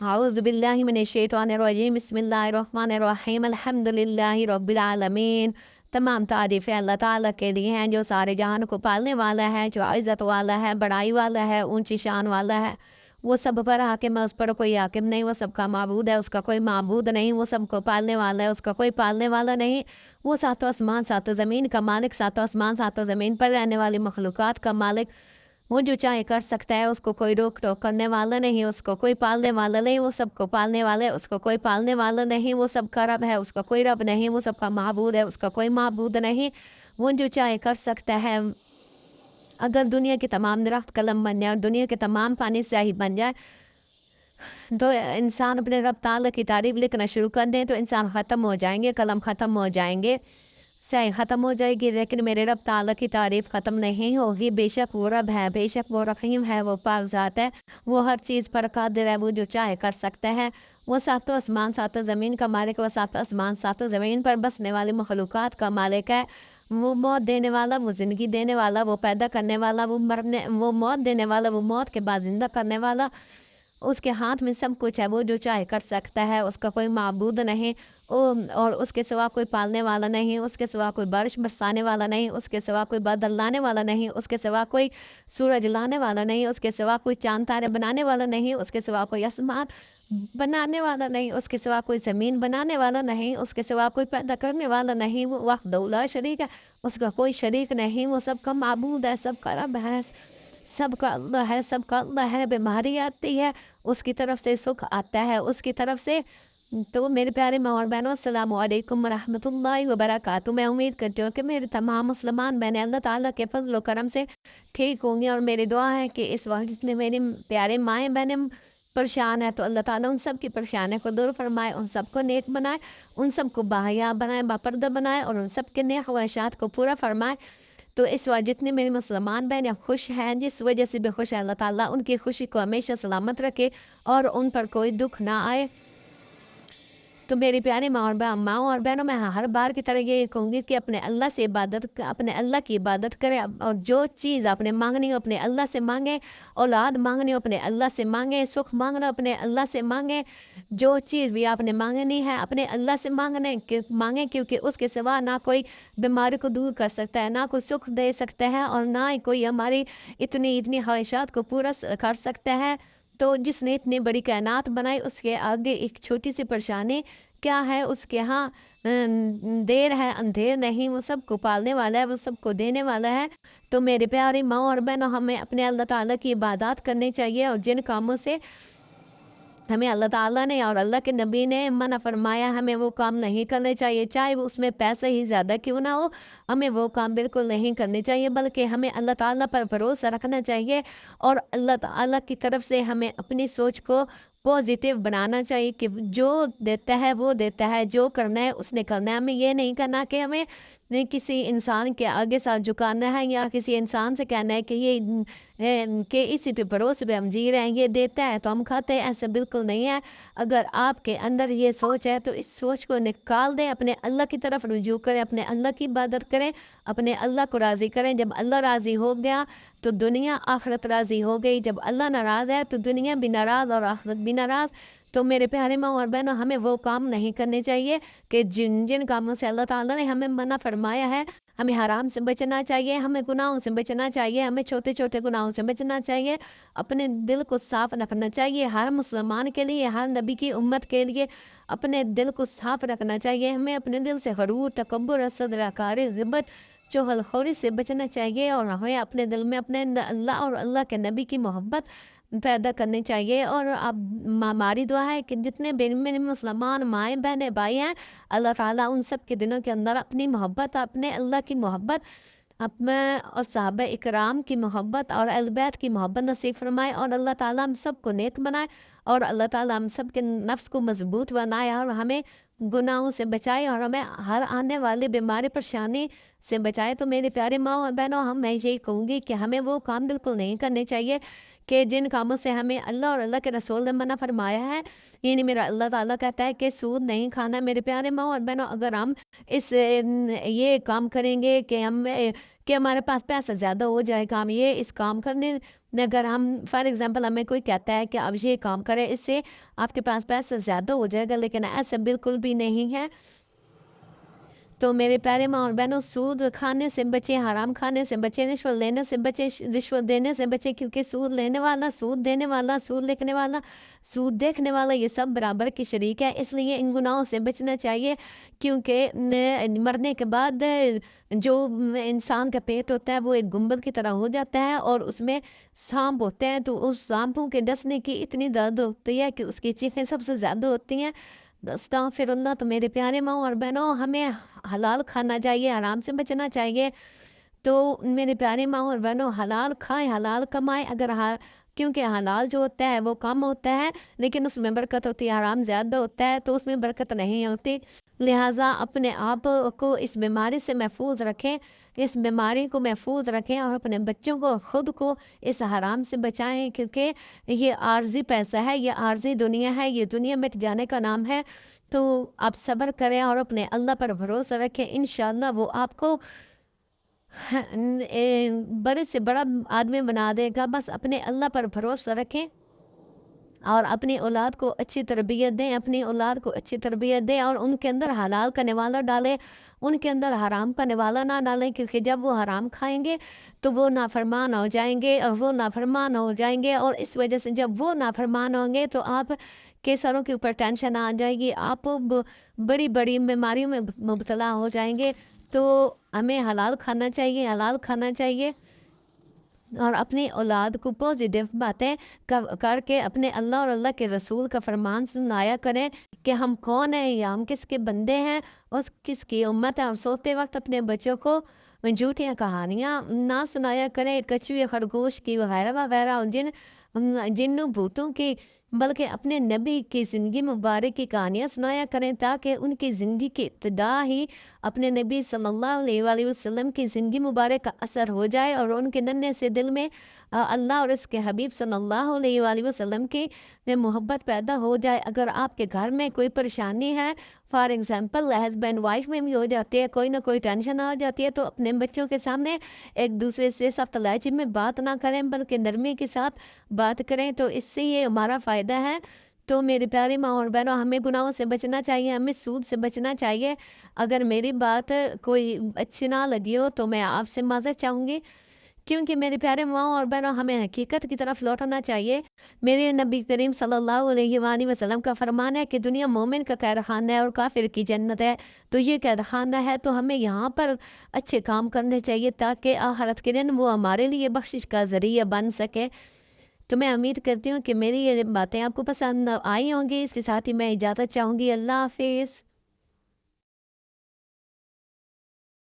अऊज़ु बिल्लाहि मिनश्शैतानिर्रजीम बिस्मिल्लाहिर्रहमानिर्रहीम अल्हम्दुलिल्लाहि रब्बिल आलमीन। तमाम तारीफ़ें अल्लाह ताला के लिए हैं जो सारे जहान को पालने वाला है, जो इज़्ज़त वाला है, बड़ाई वाला है, ऊंची शान वाला है। वो सब पर हाकिम है, उस पर कोई हाकिम नहीं। वो सबका माबूद है, उसका कोई माबूद नहीं। वो सबको पालने वाला है, उसका कोई पालने वाला नहीं। वो सातों आसमान सातों ज़मीन का मालिक, सातों आसमान सातों ज़मीन पर रहने वाली मखलूक़ात का मालिक। वो जो चाहे कर सकता है, उसको कोई रोक टोक करने वाला नहीं, उसको कोई पालने वाला नहीं। वो सबको पालने वाला है, उसको कोई पालने वाला नहीं। वो सबका रब है, उसका कोई रब नहीं। वो सबका माबूद है, उसका कोई माबूद नहीं। वो जो चाहे कर सकता है। अगर दुनिया के तमाम दरख्त कलम बन जाए और दुनिया के तमाम पानी स्याही बन जाए, तो इंसान अपने रब ताला की तारीफ लिखना शुरू कर दें तो इंसान ख़त्म हो जाएंगे, कलम ख़त्म हो जाएंगे, स्याही ख़त्म हो जाएगी। लेकिन मेरे रब ताला की तारीफ़ ख़त्म नहीं होगी। बेशक वो रब है, बेशक वो रहीम है, वो पाक ज़ात है, वो हर चीज़ पर कादिर है, वो जो चाहे कर सकता है। वो सातों आसमान सातों ज़मीन का मालिक, वो सातों आसमान सातों ज़मीन पर बसने वाले मखलूक़ात का मालिक है। वो मौत देने वाला, वो ज़िंदगी देने वाला, वो पैदा करने वाला, वो मौत देने वाला, वो मौत के बाद ज़िंदा करने वाला। उसके हाथ में सब कुछ है, वो जो चाहे कर सकता है, उसका कोई माबूद नहीं। और उसके सिवा कोई पालने वाला नहीं, उसके सिवा कोई बारिश बरसाने वाला नहीं, उसके सिवा कोई बादल लाने वाला नहीं, उसके सिवा कोई सूरज लाने वाला नहीं, उसके सिवा कोई चाँद तारे बनाने वाला नहीं, उसके सिवा कोई आसमान बनाने वाला नहीं, उसके सिवा कोई ज़मीन बनाने वाला नहीं, उसके सिवा कोई पैदा करने वाला नहीं। वो वहदहू ला शरीक है, उसका कोई शरीक नहीं। वो सबका माबूद है, सबका रब है, सबका अल्लाह है, सबका अल्लाह है। बीमारी आती है, उसकी तरफ से सुख आता है, उसकी तरफ से। तो मेरे प्यारे माँ और बहनों, अस्सलामु अलैकुम रहमतुल्लाहि व बरकातुहू। मैं उम्मीद करती हूँ कि मेरे तमाम मुसलमान बहनें अल्लाह ताला के फजल व करम से ठीक होंगी। और मेरी दुआ है कि इस वक्त जितने मेरी प्यारे माएँ बहनें परेशान है, तो अल्लाह ताला उन सब की परेशानी को दूर फरमाए, उन सबको नेक बनाए, उन सबको बाहया बनाए, बापर्दा बनाए और उन सब के नेक ख्वाहिशात को पूरा फरमाए। तो इस वक्त जितनी मेरी मुसलमान बहनें खुश हैं, जिस वजह से भी खुश है, अल्लाह ताला उनकी खुशी को हमेशा सलामत रखे और उन पर कोई दुख ना आए। तो मेरी प्यारी माँओं और बहनों, मैं हर बार की तरह ये कहूँगी कि अपने अल्लाह से अपने अल्लाह की इबादत करें। और जो चीज़ आपने मांगनी हो अपने अल्लाह से मांगे, औलाद मांगनी हो अपने अल्लाह से मांगे, सुख मांगना अपने अल्लाह से मांगे। जो चीज़ भी आपने मांगनी है अपने अल्लाह से मांगे, क्योंकि उसके सिवा ना कोई बीमारी को दूर कर सकता है, ना कोई सुख दे सकता है, और ना ही कोई हमारी इतनी इतनी ख्वाहिशात को पूरा कर सकता है। तो जिसने इतनी बड़ी कायनात बनाई, उसके आगे एक छोटी सी परेशानी क्या है? उसके यहाँ देर है अंधेर नहीं। वो सबको पालने वाला है, वो सबको देने वाला है। तो मेरे प्यारे माँ और बहनों, हमें अपने अल्लाह ताला की इबादत करनी चाहिए, और जिन कामों से हमें अल्लाह ताला ने और अल्लाह के नबी ने मना फरमाया, हमें वो काम नहीं करने चाहिए, चाहे वो उसमें पैसे ही ज़्यादा क्यों ना हो। हमें वो काम बिल्कुल नहीं करने चाहिए, बल्कि हमें अल्लाह ताला पर भरोसा रखना चाहिए। और अल्लाह ताला की तरफ से हमें अपनी सोच को पॉजिटिव बनाना चाहिए कि जो देता है वो देता है, जो करना है उसने करना है। हमें ये नहीं करना कि हमें किसी इंसान के आगे सर झुकाना है, या किसी इंसान से कहना है कि कि इसी पे भरोसे पे हम जी रहे हैं, ये देता है तो हम खाते हैं। ऐसा बिल्कुल नहीं है। अगर आपके अंदर ये सोच है तो इस सोच को निकाल दें, अपने अल्लाह की तरफ रुजू करें, अपने अल्लाह की इबादत करें, अपने अल्लाह को राज़ी करें। जब अल्लाह राज़ी हो गया तो दुनिया आखिरत राज़ी हो गई। जब अल्लाह नाराज़ है तो दुनिया भी नाराज़ और आखिरत भी नाराज़। तो मेरे प्यारे माँ और बहनों, हमें वो काम नहीं करने चाहिए कि जिन जिन कामों से अल्लाह ताला ने हमें मना फरमाया है। हमें हराम से बचना चाहिए, हमें गुनाहों से बचना चाहिए, हमें छोटे छोटे गुनाहों से बचना चाहिए। अपने दिल को साफ़ रखना चाहिए। हर मुसलमान के लिए, हर नबी की उम्मत के लिए अपने दिल को साफ़ रखना चाहिए। हमें अपने दिल से गरूर, तकब्बुर, हसद, रियाकारी, गिबत, चुगलखोरी से बचना चाहिए। और हमें अपने दिल में अपने अल्लाह और अल्लाह के नबी की मोहब्बत पैदा करनी चाहिए। और अब हमारी दुआ है कि जितने मेरे मुसलमान माएँ बहनें भाई हैं, अल्लाह ताला उन सब के दिलों के अंदर अपनी मोहब्बत, अपने अल्लाह की मोहब्बत, अपने और सहाबा इकराम की मोहब्बत और अहले बैत की मोहब्बत नसीब फरमाए। और अल्लाह ताला हम सबको नेक बनाए, और अल्लाह ताला हम सब के नफ्स को मजबूत बनाए, और हमें गुनाहों से बचाए, और हमें हर आने वाली बीमारी परेशानी से बचाए। तो मेरे प्यारे माँ और बहनों, मैं यही कहूँगी कि हमें वो काम बिल्कुल नहीं करने चाहिए کہ جن کاموں سے ہمیں اللہ اور اللہ کے رسول نے منع فرمایا ہے، یعنی میرا اللہ تعالیٰ کہتا ہے کہ سود نہیں کھانا۔ میرے پیارے ماں اور بہنوں، اگر ہم یہ کام کریں گے کہ ہمارے پاس پیسہ زیادہ ہو جائے گا، ہم یہ اس کام کرنے، اگر ہم فار ایگزامپل ہمیں کوئی کہتا ہے کہ اب یہ کام کرے، اس سے آپ کے پاس پیسہ زیادہ ہو جائے گا، لیکن ایسا بالکل بھی نہیں ہے۔ تو میرے پیارے ماں اور بہنوں، سود کھانے سے بچیں، حرام کھانے سے بچیں، رشوت لینے سے بچیں، رشوت دینے سے بچیں، کیونکہ سود لینے والا، سود دینے والا، سود لکھنے والا، سود دیکھنے والا، یہ سب برابر کی شریک ہے۔ اس لیے ان گناہوں سے بچنا چاہیے، کیونکہ مرنے کے بعد جو انسان کا پیٹ ہوتا ہے وہ ایک گنبد کی طرح ہو جاتا ہے، اور اس میں سانپ ہوتے ہیں، تو اس سانپوں کے ڈسنے کی اتنی درد ہوتی ہے کہ اس کی چیخیں سب سے زیادہ ہوتی ہیں۔ استغفر اللہ۔ تو میرے پیارے ماں اور بہنوں، ہمیں حلال کھانا چاہیے، حرام سے بچنا چاہیے۔ تو میرے پیارے ماں اور بہنوں، حلال کھائیں، حلال کمائیں، کیونکہ حلال جو ہوتا ہے وہ کم ہوتا ہے لیکن اس میں برکت ہوتی ہے، حرام زیادہ ہوتا ہے تو اس میں برکت نہیں ہوتی۔ لہٰذا اپنے آپ کو اس بیماری سے محفوظ رکھیں، اس بیماری کو محفوظ رکھیں، اور اپنے بچوں کو، خود کو اس حرام سے بچائیں، کیونکہ یہ عارضی پیسہ ہے، یہ عارضی دنیا ہے، یہ دنیا مٹ جانے کا نام ہے۔ تو آپ صبر کریں اور اپنے اللہ پر بھروسہ رکھیں، انشاءاللہ وہ آپ کو بڑے سے بڑا آدمی بنا دے گا۔ بس اپنے اللہ پر بھروسہ رکھیں اور اپنی اولاد کو اچھی تربیت دیں، اپنی اولاد کو اچھی تربیت دیں، اور ان کے اندر حلال کا نوالا ڈالیں، ان کے اندر حرام کا نوالا نہ ڈالیں، کیونکہ جب وہ حرام کھائیں گے تو وہ نافرمان ہو جائیں گے، اور اس وجہ سے جب وہ نافرمان ہوں گے تو آپ کے سروں کے اوپر ٹینشن آ جائے گی، آپ بڑی بڑی بیماریوں میں مبتلا ہو جائیں گے۔ تو ہمیں حلال کھانا چاہیے، حلال کھانا چاہیے، اور اپنی اولاد کو پازیٹیو باتیں کر کے اپنے اللہ اور اللہ کے رسول کا فرمان سنایا کریں کہ ہم کون ہیں، یا ہم کس کے بندے ہیں اور کس کی امت ہے۔ اور سوتے وقت اپنے بچوں کو جھوٹیاں کہانیاں نہ سنایا کریں، کچوے خرگوش کی وغیرہ وغیرہ، جنوں بھوتوں کی، بلکہ اپنے نبی کی زندگی مبارک کی کہانیاں سنایا کریں، تاکہ ان کی زندگی کی ابتدا ہی اپنے نبی صلی اللہ علیہ وآلہ وسلم کی زندگی مبارک کا اثر ہو جائے، اور ان کے ننھے سے دل میں اللہ اور اس کے حبیب صلی اللہ علیہ وآلہ وسلم کی محبت پیدا ہو جائے۔ اگر آپ کے گھر میں کوئی پریشانی ہے، فار ایگزامپل ہسبینڈ وائف میں بھی ہو جاتی ہے، کوئی نہ کوئی ٹینشن آ جاتی ہے، تو اپنے بچوں کے سامنے ایک دوسرے سے سخت لہجے میں بات نہ کریں، بلکہ نرمی کے ساتھ بات کریں، تو اس سے یہ ہمارا فائدہ ہے۔ تو میری پیاری ماں اور بہنوں، ہمیں گناہوں سے بچنا چاہیے، ہمیں سود سے بچنا چاہیے۔ اگر میری بات کوئی اچھی نہ لگی ہو تو میں آپ سے معذرت چاہوں گی، کیونکہ میرے پیارے ماں اور بہنوں، ہمیں حقیقت کی طرف لوٹنا چاہیے۔ میرے نبی کریم صلی اللہ علیہ وآلہ وسلم کا فرمان ہے کہ دنیا مومن کا قید خانہ ہے اور کافر کی جنت ہے۔ تو یہ قید خانہ ہے، تو ہمیں یہاں پر اچھے کام کرنے چاہیے، تاکہ آخرت کے دن وہ ہمارے لیے بخشش کا ذریعہ بن سکے۔ تو میں امید کرتی ہوں کہ میری یہ باتیں آپ کو پسند آئی ہوں گی۔ اس کے ساتھ ہی میں اجازت چاہوں گی۔ اللہ حافظ۔